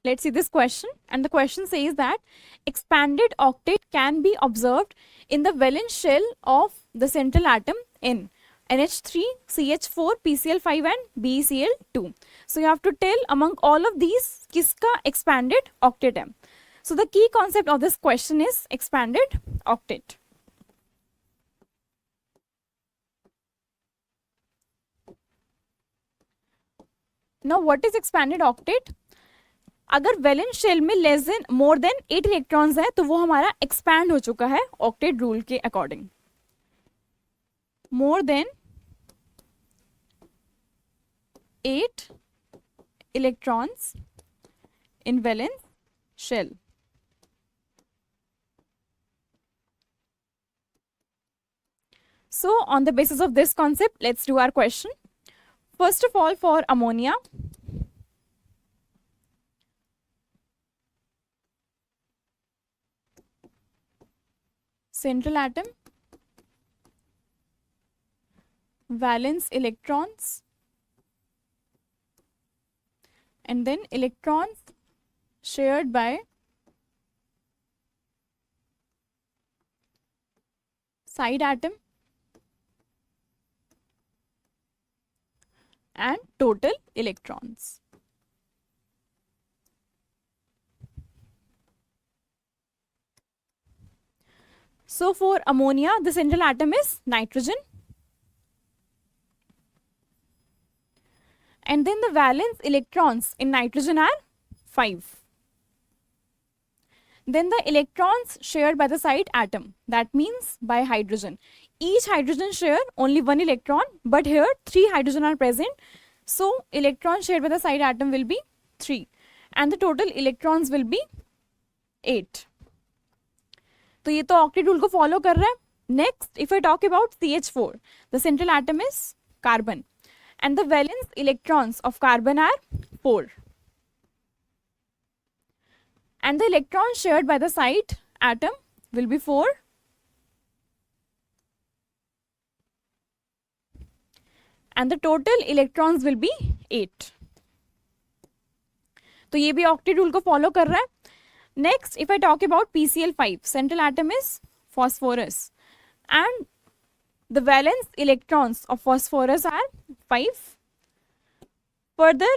Let's see this question. And the question says that expanded octet can be observed in the valence shell of the central atom N, NH3, CH4, PCl5 and BeCl2. So you have to tell among all of these किसका expanded octet है. So the key concept of this question is expanded octet. Now what is expanded octet? अगर valence shell में less than more than 8 electrons है तो वो हमारा expand हो चुका है ऑक्टेट रूल के according. More than 8 electrons in valence shell. So on the basis of this concept, let's do our question. First of all, for ammonia, central atom, valence electrons, and then electrons shared by side atom and total electrons. So for ammonia, the central atom is nitrogen. And then the valence electrons in nitrogen are 5. Then the electrons shared by the side atom, that means by hydrogen. Each hydrogen share only 1 electron, but here 3 hydrogen are present. So electrons shared by the side atom will be 3 and the total electrons will be 8. तो ये तो octet rule को follow कर रहा है. Next, if I talk about CH4, the central atom is carbon and the valence electrons of carbon are 4. And the electrons shared by the side atom will be 4. And the total electrons will be 8. तो ये भी octet rule को follow कर रहा है. Next, if I talk about PCl5, central atom is phosphorus and the valence electrons of phosphorus are 5. Further,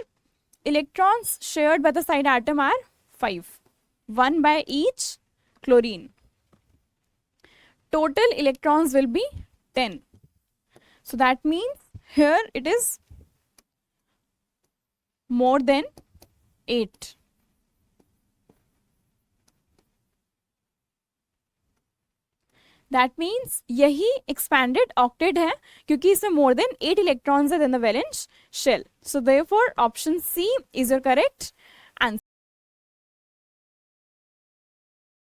electrons shared by the side atom are 5, 1 by each chlorine. Total electrons will be 10. So that means here it is more than 8. That means यही expanded octet है क्योंकि इसमें more than 8 electrons है than the valence shell. So therefore option C is your correct